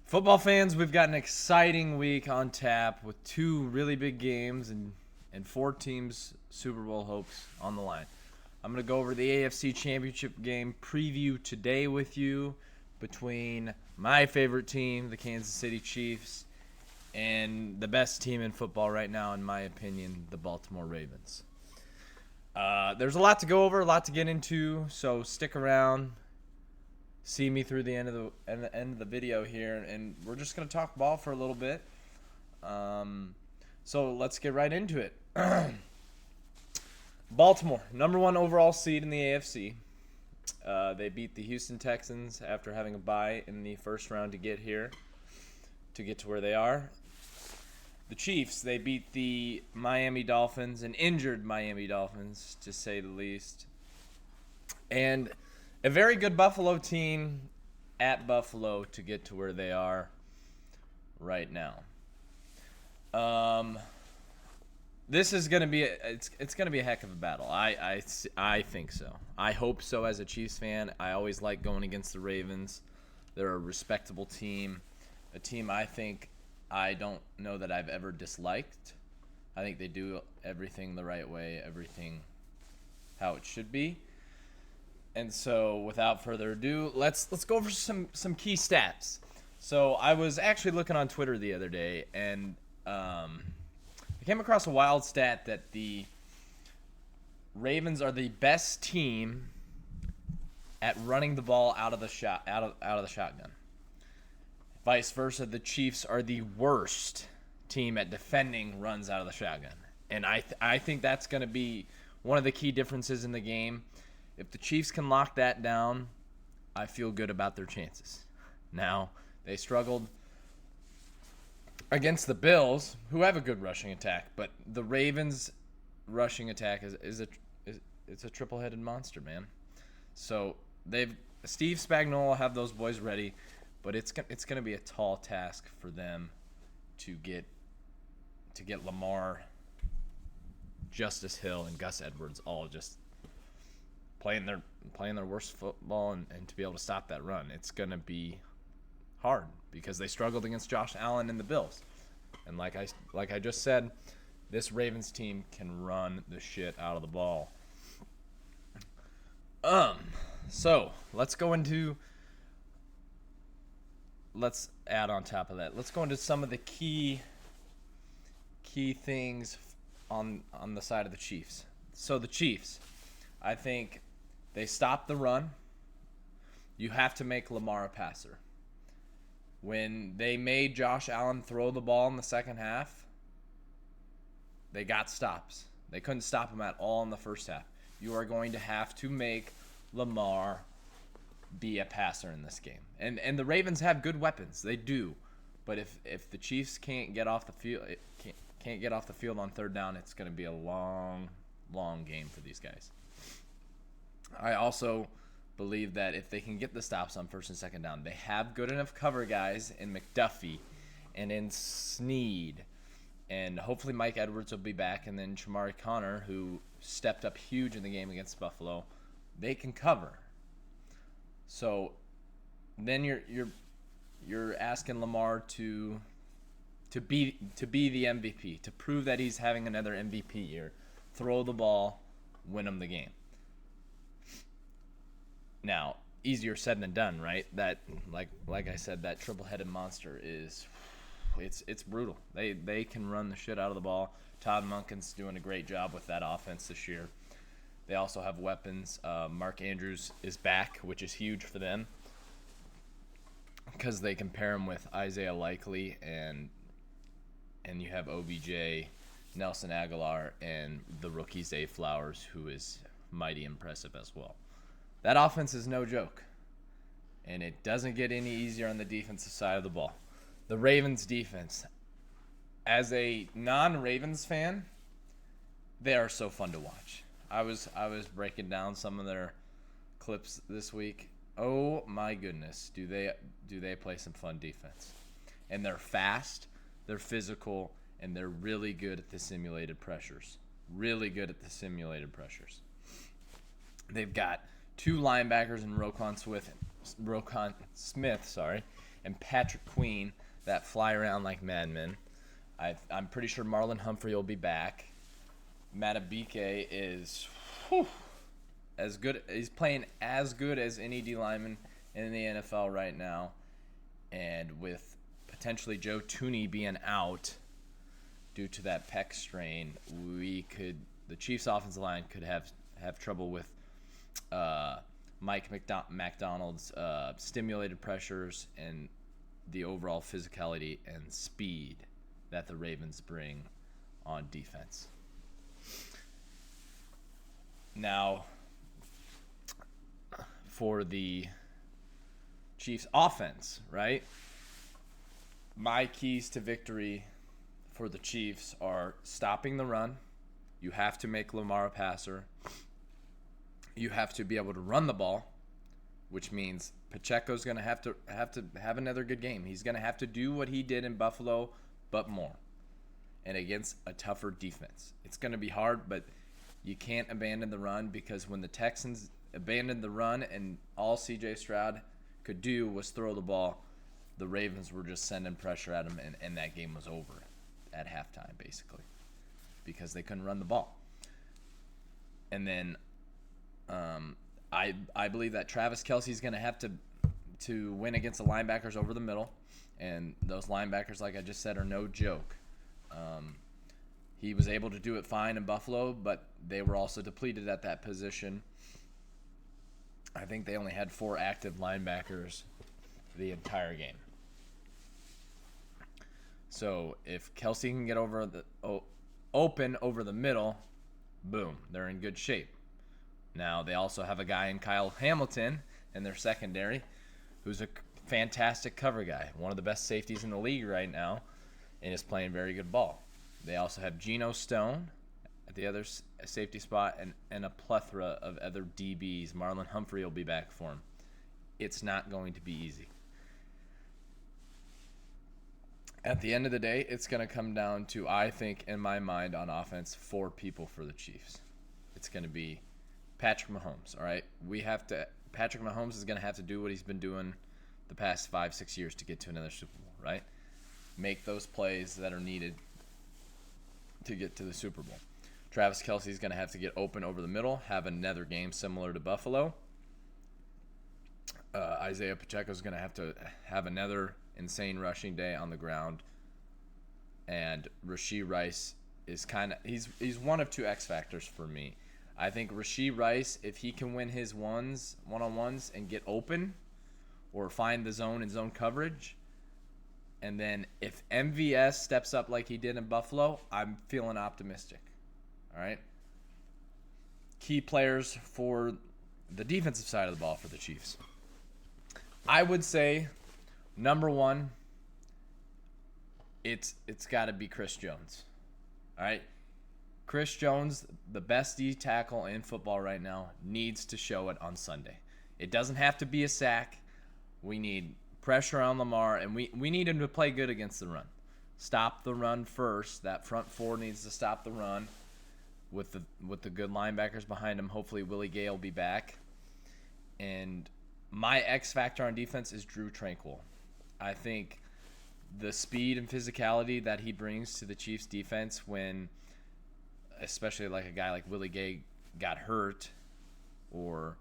Football fans, we've got an exciting week on tap with two really big games and four teams' Super Bowl hopes on the line. I'm going to go over the AFC Championship game preview today with you between my favorite team, the Kansas City Chiefs, and the best team in football right now, in my opinion, the Baltimore Ravens. There's a lot to go over, a lot to get into, so stick around. See me through the end of the video here, and we're just gonna talk ball for a little bit. So let's get right into it. Baltimore, number one overall seed in the AFC. They beat the Houston Texans after having a bye in the first round to get here, to get to where they are. The Chiefs, they beat the Miami Dolphins, an injured Miami Dolphins, to say the least. And a very good Buffalo team at Buffalo to get to where they are right now. This is going to be it's going to be a heck of a battle. I think so. I hope so as a Chiefs fan. I always like going against the Ravens. They're a respectable team, a team I don't know that I've ever disliked. I think they do everything the right way, everything how it should be. And so, without further ado, let's go over some key stats. So, I was actually looking on Twitter the other day, and I came across a wild stat that the Ravens are the best team at running the ball out of the shotgun. Vice versa, the Chiefs are the worst team at defending runs out of the shotgun. And I think that's going to be one of the key differences in the game. If the Chiefs can lock that down, I feel good about their chances. Now, they struggled against the Bills, who have a good rushing attack, but the Ravens' rushing attack is a triple-headed monster, man. So Steve Spagnuolo will have those boys ready, but it's going to be a tall task for them to get Lamar, Justice Hill, and Gus Edwards all just playing their worst football and to be able to stop that run. It's going to be hard because they struggled against Josh Allen and the Bills. And like I just said, this Ravens team can run the shit out of the ball. So let's add on top of that. Let's go into some of the key things on the side of the Chiefs. So the Chiefs, I think they stop the run. You have to make Lamar a passer. When they made Josh Allen throw the ball in the second half, they got stops. They couldn't stop him at all in the first half. You are going to have to make Lamar be a passer in this game. And the Ravens have good weapons. They do. But if the Chiefs can't get off the field on third down, it's going to be a long game for these guys. I also believe that if they can get the stops on first and second down, they have good enough cover guys in McDuffie and in Snead. And hopefully Mike Edwards will be back, and then Chamari Connor, who stepped up huge in the game against Buffalo, they can cover. So then you're asking Lamar to be the MVP, to prove that he's having another MVP year. Throw the ball, win him the game. Now, easier said than done, right? That like I said, that triple-headed monster it's brutal. They can run the shit out of the ball. Todd Monken's doing a great job with that offense this year. They also have weapons. Mark Andrews is back, which is huge for them because they can pair him with Isaiah Likely, and you have OBJ, Nelson Aguilar, and the rookie Zay Flowers, who is mighty impressive as well. That offense is no joke, and it doesn't get any easier on the defensive side of the ball. The Ravens defense, as a non-Ravens fan, they are so fun to watch. I was breaking down some of their clips this week. Oh my goodness, do they play some fun defense? And they're fast, they're physical, and they're really good at the simulated pressures. They've got two linebackers in Roquan Smith, and Patrick Queen that fly around like madmen. I'm pretty sure Marlon Humphrey will be back. Matabike is as good. He's playing as good as any D lineman in the NFL right now. And with potentially Joe Tooney being out due to that pec strain, the Chiefs' offensive line could have trouble with Mike McDonald's stimulated pressures and the overall physicality and speed that the Ravens bring on defense. Now, for the Chiefs' offense, right? My keys to victory for the Chiefs are stopping the run. You have to make Lamar a passer. You have to be able to run the ball, which means Pacheco's going to have another good game. He's going to have to do what he did in Buffalo, but more, and against a tougher defense. It's going to be hard, but you can't abandon the run, because when the Texans abandoned the run and all C.J. Stroud could do was throw the ball, the Ravens were just sending pressure at him, and that game was over at halftime, basically, because they couldn't run the ball. And then I believe that Travis Kelce's going to have to win against the linebackers over the middle, and those linebackers, like I just said, are no joke. He was able to do it fine in Buffalo, but they were also depleted at that position. I think they only had 4 active linebackers the entire game. So if Kelce can get open over the middle, boom, they're in good shape. Now they also have a guy in Kyle Hamilton in their secondary, who's a fantastic cover guy, one of the best safeties in the league right now, and is playing very good ball. They also have Geno Stone at the other safety spot, and a plethora of other DBs. Marlon Humphrey will be back for him. It's not going to be easy. At the end of the day, it's going to come down to, I think, in my mind, on offense, 4 people for the Chiefs. It's going to be Patrick Mahomes, all right? Patrick Mahomes is going to have to do what he's been doing the past 5-6 years to get to another Super Bowl, right? Make those plays that are needed to get to the Super Bowl. Travis Kelce is going to have to get open over the middle, have another game similar to Buffalo. Isaiah Pacheco is going to have another insane rushing day on the ground. And Rashee Rice is he's one of 2 X factors for me. I think Rashee Rice, if he can win his one-on-ones and get open or find the zone and zone coverage, and then if MVS steps up like he did in Buffalo, I'm feeling optimistic. All right? Key players for the defensive side of the ball for the Chiefs. I would say, number 1, it's got to be Chris Jones. All right? Chris Jones, the best D tackle in football right now, needs to show it on Sunday. It doesn't have to be a sack. We need pressure on Lamar, and we need him to play good against the run. Stop the run first. That front 4 needs to stop the run with the good linebackers behind him. Hopefully Willie Gay will be back. And my X factor on defense is Drew Tranquill. I think the speed and physicality that he brings to the Chiefs defense when, especially like a guy like Willie Gay got hurt, or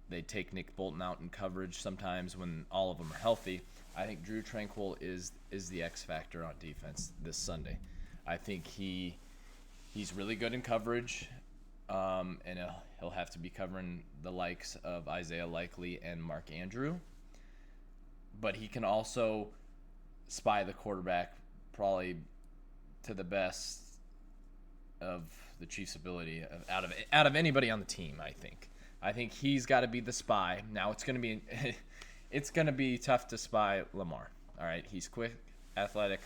they take Nick Bolton out in coverage sometimes when all of them are healthy, I think Drew Tranquill is the X factor on defense this Sunday. I think he's really good in coverage, and he'll have to be covering the likes of Isaiah Likely and Mark Andrew. But he can also spy the quarterback probably to the best of the Chiefs' ability out of anybody on the team. I think he's got to be the spy. Now it's going to be tough to spy Lamar. All right, he's quick, athletic,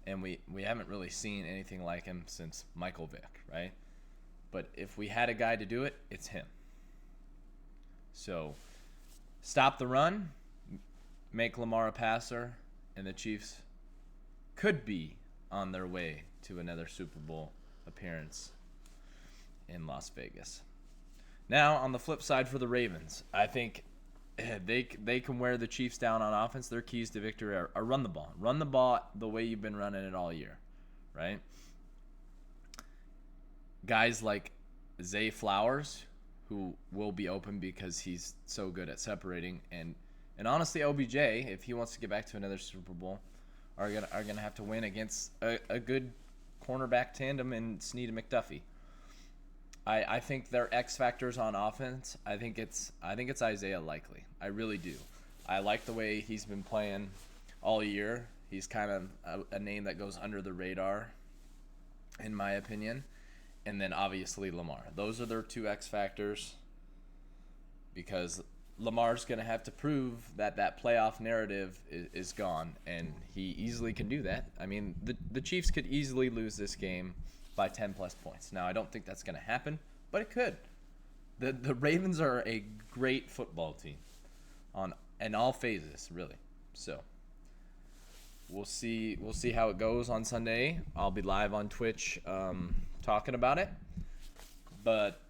and we haven't really seen anything like him since Michael Vick, right? But if we had a guy to do it, it's him. So stop the run, make Lamar a passer, and the Chiefs could be on their way to another Super Bowl appearance in Las Vegas. Now, on the flip side for the Ravens, I think they can wear the Chiefs down on offense. Their keys to victory are run the ball. Run the ball the way you've been running it all year, right? Guys like Zay Flowers, who will be open because he's so good at separating, and honestly, OBJ, if he wants to get back to another Super Bowl, are gonna have to win against a good cornerback tandem in Snead and McDuffie. I think they're X factors on offense. I think it's Isaiah Likely. I really do. I like the way he's been playing all year. He's kind of a name that goes under the radar, in my opinion. And then obviously Lamar. Those are their two X factors, because Lamar's going to have to prove that playoff narrative is gone, and he easily can do that. I mean, the Chiefs could easily lose this game by 10 plus points. Now, I don't think that's going to happen, but it could. The Ravens are a great football team in all phases, really. So we'll see how it goes on Sunday. I'll be live on Twitch talking about it. But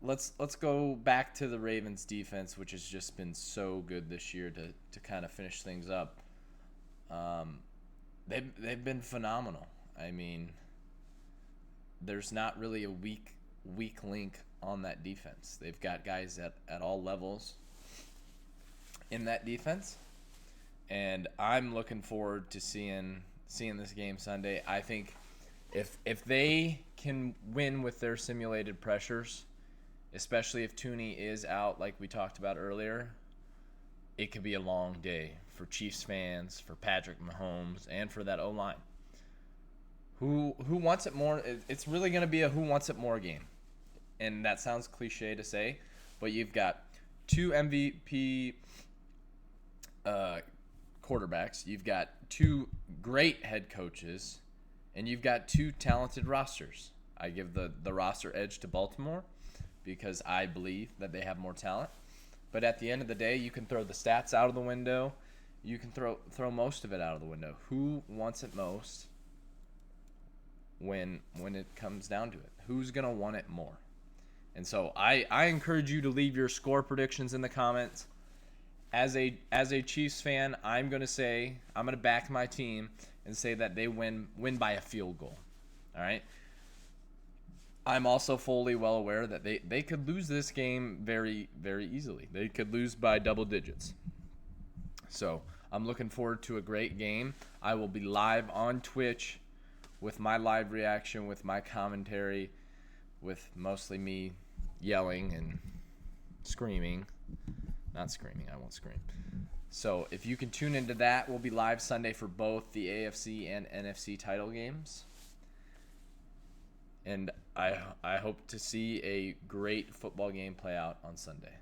let's go back to the Ravens defense, which has just been so good this year to kind of finish things up. They've been phenomenal. I mean, there's not really a weak link on that defense. They've got guys at all levels in that defense, and I'm looking forward to seeing this game Sunday. I think if they can win with their simulated pressures, especially if Tooney is out like we talked about earlier, it could be a long day for Chiefs fans, for Patrick Mahomes, and for that O-line. Who wants it more? It's really going to be a who wants it more game. And that sounds cliche to say, but you've got two MVP quarterbacks, you've got two great head coaches, and you've got two talented rosters. I give the roster edge to Baltimore because I believe that they have more talent. But at the end of the day, you can throw the stats out of the window. You can throw most of it out of the window. Who wants it most when it comes down to it? Who's going to want it more? And so I encourage you to leave your score predictions in the comments. As a Chiefs fan, I'm going to back my team and say that they win by a field goal. All right? I'm also fully well aware that they could lose this game very, very easily. They could lose by double digits. So I'm looking forward to a great game. I will be live on Twitch with my live reaction, with my commentary, with mostly me yelling and screaming. Not screaming, I won't scream. So if you can tune into that, we'll be live Sunday for both the AFC and NFC title games. And I hope to see a great football game play out on Sunday.